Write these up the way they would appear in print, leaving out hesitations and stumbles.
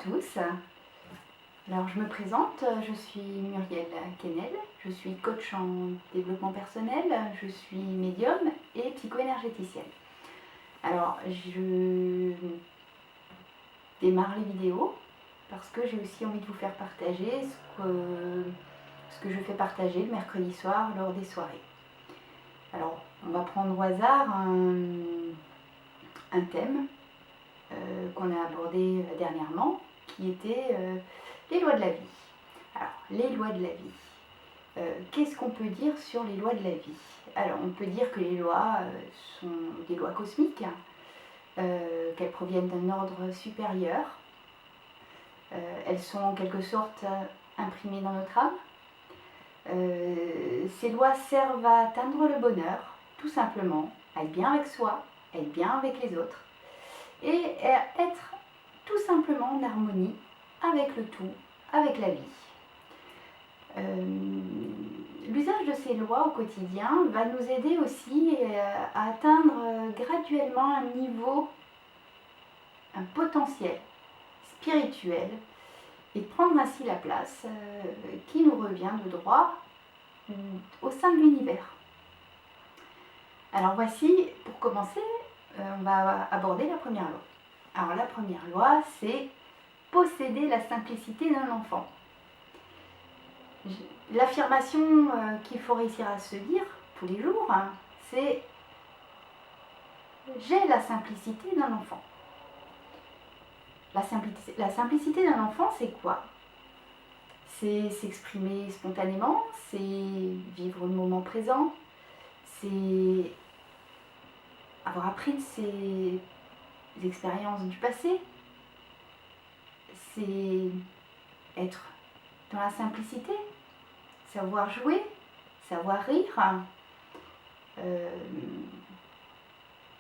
tous. Alors je me présente, je suis Muriel Quesnel, je suis coach en développement personnel, je suis médium et psycho-énergéticienne. Alors je démarre les vidéos parce que j'ai aussi envie de vous faire partager ce que je fais partager le mercredi soir lors des soirées. Alors on va prendre au hasard un thème qu'on a abordé dernièrement, qui était les lois de la vie. Alors, les lois de la vie. Qu'est-ce qu'on peut dire sur les lois de la vie? Alors, on peut dire que les lois sont des lois cosmiques, qu'elles proviennent d'un ordre supérieur. Elles sont en quelque sorte imprimées dans notre âme. Ces lois servent à atteindre le bonheur, tout simplement, à être bien avec soi, à être bien avec les autres, et à être tout simplement en harmonie avec le tout, avec la vie. L'usage de ces lois au quotidien va nous aider aussi à atteindre graduellement un niveau, un potentiel spirituel, et prendre ainsi la place qui nous revient de droit au sein de l'univers. Alors voici, pour commencer, on va aborder la première loi. Alors la première loi, c'est posséder la simplicité d'un enfant. L'affirmation qu'il faut réussir à se dire tous les jours, c'est « j'ai la simplicité d'un enfant ». La simplicité d'un enfant, c'est quoi? C'est s'exprimer spontanément, c'est vivre le moment présent, c'est avoir appris de ses expériences du passé, c'est être dans la simplicité, savoir jouer, savoir rire,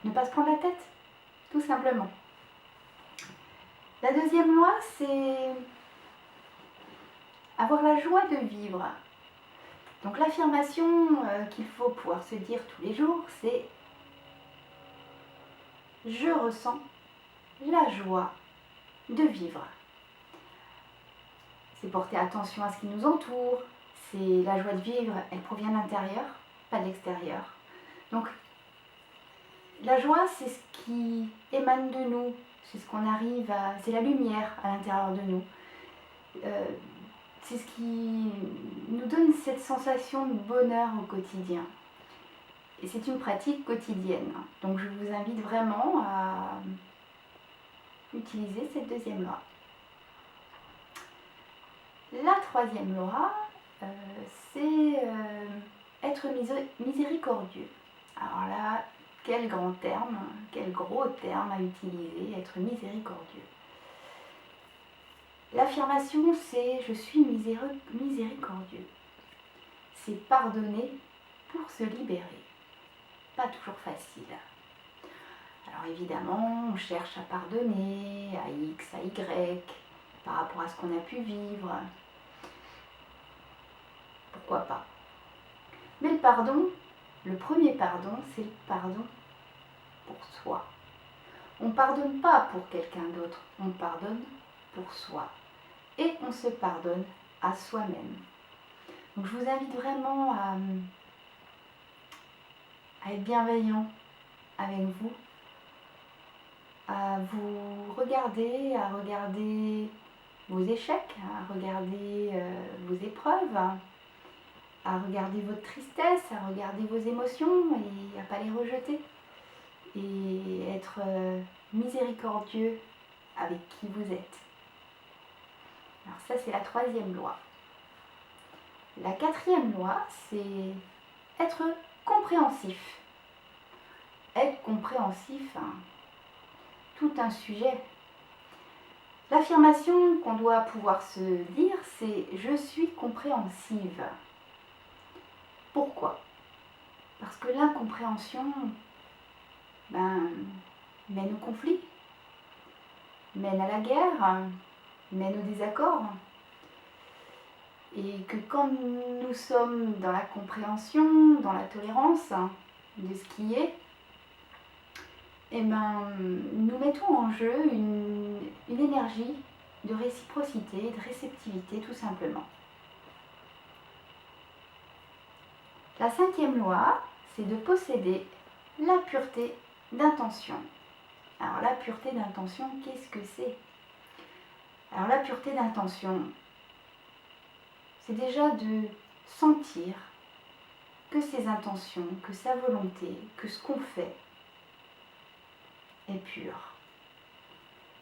ne pas se prendre la tête, tout simplement. La deuxième loi, c'est avoir la joie de vivre. Donc l'affirmation qu'il faut pouvoir se dire tous les jours, c'est « je ressens la joie de vivre ». C'est porter attention à ce qui nous entoure, c'est la joie de vivre, elle provient de l'intérieur, pas de l'extérieur. Donc la joie, c'est ce qui émane de nous, c'est ce qu'on arrive à, c'est la lumière à l'intérieur de nous. C'est ce qui nous donne cette sensation de bonheur au quotidien. Et c'est une pratique quotidienne. Donc je vous invite vraiment à utiliser cette deuxième loi. La troisième loi, c'est être miséricordieux. Alors là, quel grand terme, quel gros terme à utiliser, être miséricordieux. L'affirmation, c'est « je suis miséricordieux ». C'est pardonner pour se libérer. Pas toujours facile. Alors évidemment, on cherche à pardonner à X, à Y, par rapport à ce qu'on a pu vivre. Pourquoi pas? Mais le pardon, le premier pardon, c'est le pardon pour soi. On ne pardonne pas pour quelqu'un d'autre, on pardonne pour soi. Et on se pardonne à soi-même. Donc je vous invite vraiment à être bienveillant avec vous, à vous regarder, à regarder vos échecs, à regarder vos épreuves, à regarder votre tristesse, à regarder vos émotions et à ne pas les rejeter. Et être miséricordieux avec qui vous êtes. Alors ça, c'est la troisième loi. La quatrième loi, c'est être compréhensif. Être compréhensif, tout un sujet. L'affirmation qu'on doit pouvoir se dire, c'est « je suis compréhensive ». Pourquoi? Parce que l'incompréhension mène au conflit, mène à la guerre, mène au désaccord. Et que quand nous sommes dans la compréhension, dans la tolérance de ce qui est, nous mettons en jeu une énergie de réciprocité, de réceptivité tout simplement. La 5e loi, c'est de posséder la pureté d'intention. Alors la pureté d'intention, qu'est-ce que c'est? Alors la pureté d'intention, c'est déjà de sentir que ses intentions, que sa volonté, que ce qu'on fait est pur.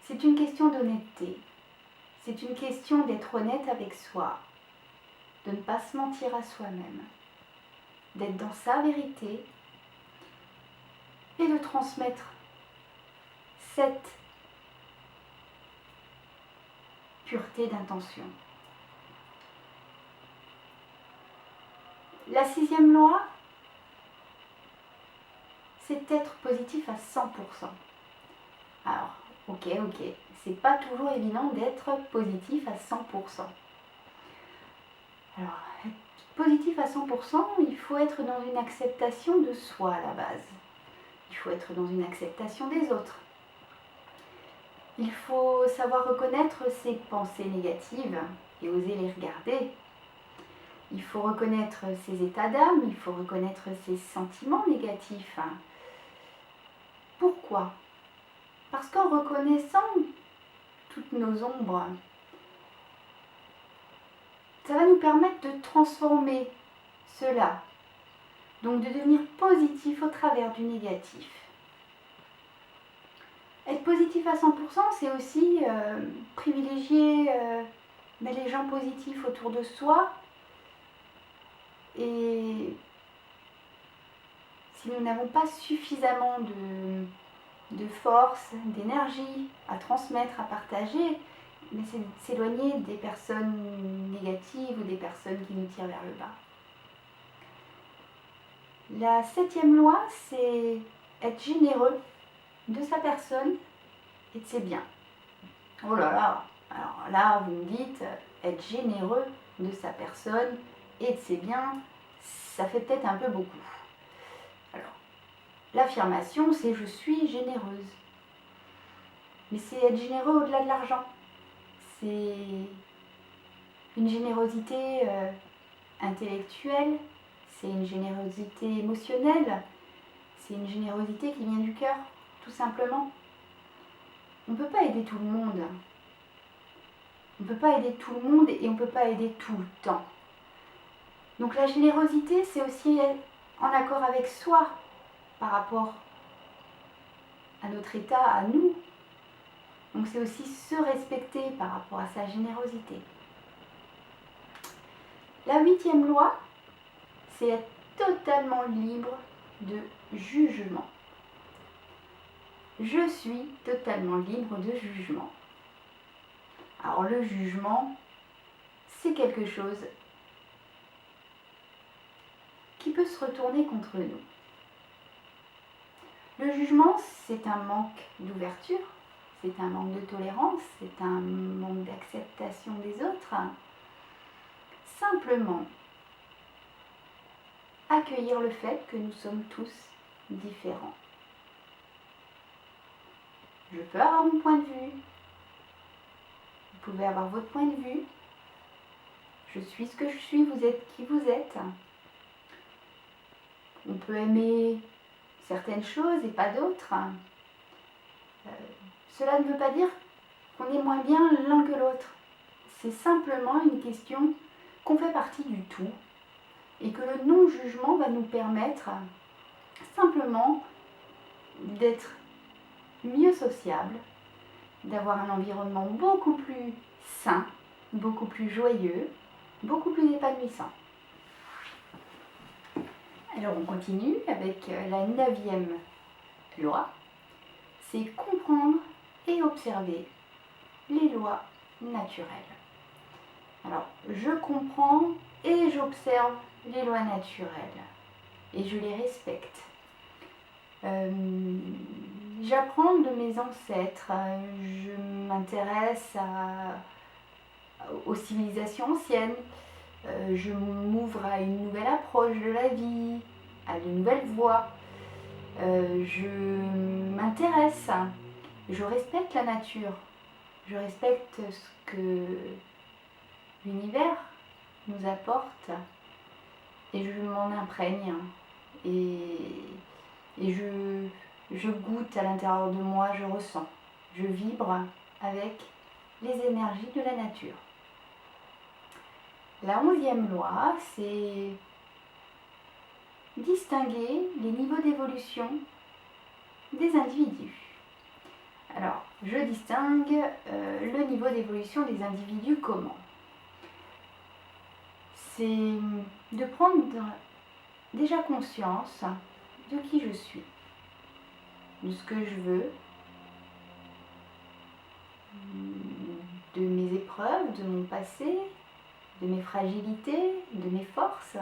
C'est une question d'honnêteté, c'est une question d'être honnête avec soi, de ne pas se mentir à soi-même, d'être dans sa vérité et de transmettre cette pureté d'intention. La 6e loi, c'est être positif à 100%. Alors, ok, c'est pas toujours évident d'être positif à 100%. Alors, être positif à 100%, il faut être dans une acceptation de soi à la base. Il faut être dans une acceptation des autres. Il faut savoir reconnaître ses pensées négatives et oser les regarder. Il faut reconnaître ses états d'âme, il faut reconnaître ses sentiments négatifs. Pourquoi? Parce qu'en reconnaissant toutes nos ombres, ça va nous permettre de transformer cela, donc de devenir positif au travers du négatif. Être positif à 100%, c'est aussi privilégier les gens positifs autour de soi. Et si nous n'avons pas suffisamment de force, d'énergie à transmettre, à partager, mais c'est s'éloigner des personnes négatives ou des personnes qui nous tirent vers le bas. La 7e loi, c'est être généreux de sa personne et de ses biens. Oh là là, alors là vous me dites, être généreux de sa personne et de ses biens, ça fait peut-être un peu beaucoup. Alors, l'affirmation, c'est je suis généreuse. Mais c'est être généreux au-delà de l'argent. C'est une générosité intellectuelle, c'est une générosité émotionnelle, c'est une générosité qui vient du cœur, tout simplement. On ne peut pas aider tout le monde. On ne peut pas aider tout le monde et on ne peut pas aider tout le temps. Donc la générosité, c'est aussi être en accord avec soi par rapport à notre état, à nous. Donc c'est aussi se respecter par rapport à sa générosité. La 8e loi, c'est être totalement libre de jugement. Je suis totalement libre de jugement. Alors le jugement, c'est quelque chose qui peut se retourner contre nous. Le jugement, c'est un manque d'ouverture, c'est un manque de tolérance, c'est un manque d'acceptation des autres. Simplement, accueillir le fait que nous sommes tous différents. Je peux avoir mon point de vue, vous pouvez avoir votre point de vue, je suis ce que je suis, vous êtes qui vous êtes. On peut aimer certaines choses et pas d'autres. Cela ne veut pas dire qu'on est moins bien l'un que l'autre. C'est simplement une question qu'on fait partie du tout et que le non-jugement va nous permettre simplement d'être mieux sociable, d'avoir un environnement beaucoup plus sain, beaucoup plus joyeux, beaucoup plus épanouissant. Alors on continue avec la 9e loi, c'est comprendre et observer les lois naturelles. Alors je comprends et j'observe les lois naturelles et je les respecte. J'apprends de mes ancêtres, je m'intéresse aux civilisations anciennes, je m'ouvre à une nouvelle approche de la vie, à de nouvelles voies, je m'intéresse, je respecte la nature, je respecte ce que l'univers nous apporte et je m'en imprègne et je goûte à l'intérieur de moi, je ressens, je vibre avec les énergies de la nature. La 11e loi, c'est distinguer les niveaux d'évolution des individus. Alors, je distingue le niveau d'évolution des individus comment? C'est de prendre déjà conscience de qui je suis, de ce que je veux, de mes épreuves, de mon passé, de mes fragilités, de mes forces,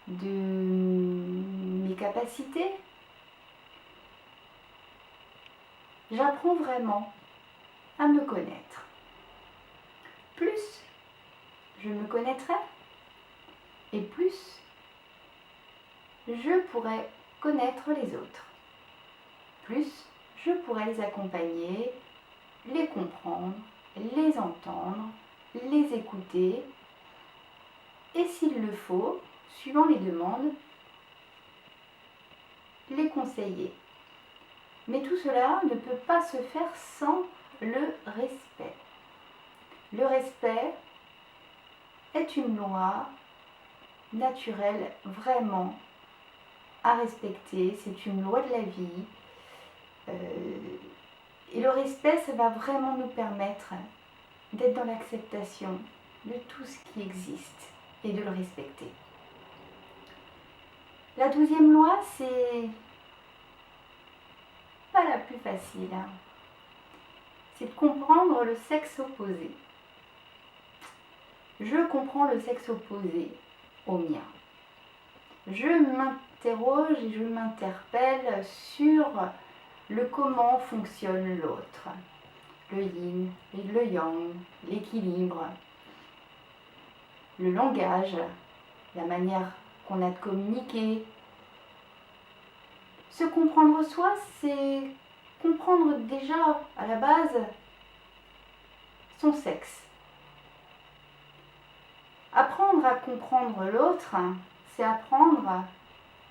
de mes capacités. J'apprends vraiment à me connaître. Plus je me connaîtrai, et plus je pourrai connaître les autres. Plus je pourrai les accompagner, les comprendre, les entendre, les écouter, et s'il le faut, suivant les demandes, les conseiller. Mais tout cela ne peut pas se faire sans le respect. Le respect est une loi naturelle vraiment à respecter. C'est une loi de la vie. Et le respect, ça va vraiment nous permettre d'être dans l'acceptation de tout ce qui existe et de le respecter. La 12e loi, c'est pas la plus facile. C'est de comprendre le sexe opposé. Je comprends le sexe opposé au mien. Je m'interroge et je m'interpelle sur le comment fonctionne l'autre. Le yin et le yang, l'équilibre, le langage, la manière qu'on a de communiquer. Se comprendre soi, c'est comprendre déjà à la base son sexe. Apprendre à comprendre l'autre, c'est apprendre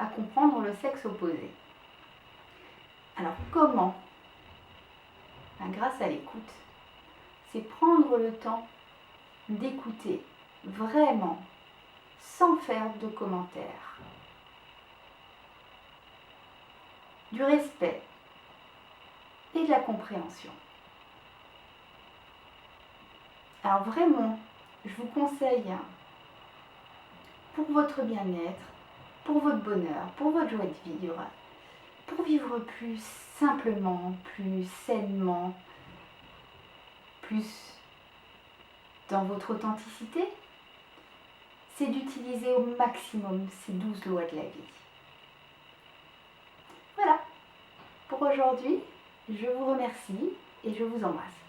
à comprendre le sexe opposé. Alors comment? Grâce à l'écoute. C'est prendre le temps d'écouter vraiment, sans faire de commentaires. Du respect et de la compréhension. Alors vraiment, je vous conseille, pour votre bien-être, pour votre bonheur, pour votre joie de vivre, pour vivre plus simplement, plus sainement, plus dans votre authenticité, c'est d'utiliser au maximum ces 12 lois de la vie. Voilà, pour aujourd'hui, je vous remercie et je vous embrasse.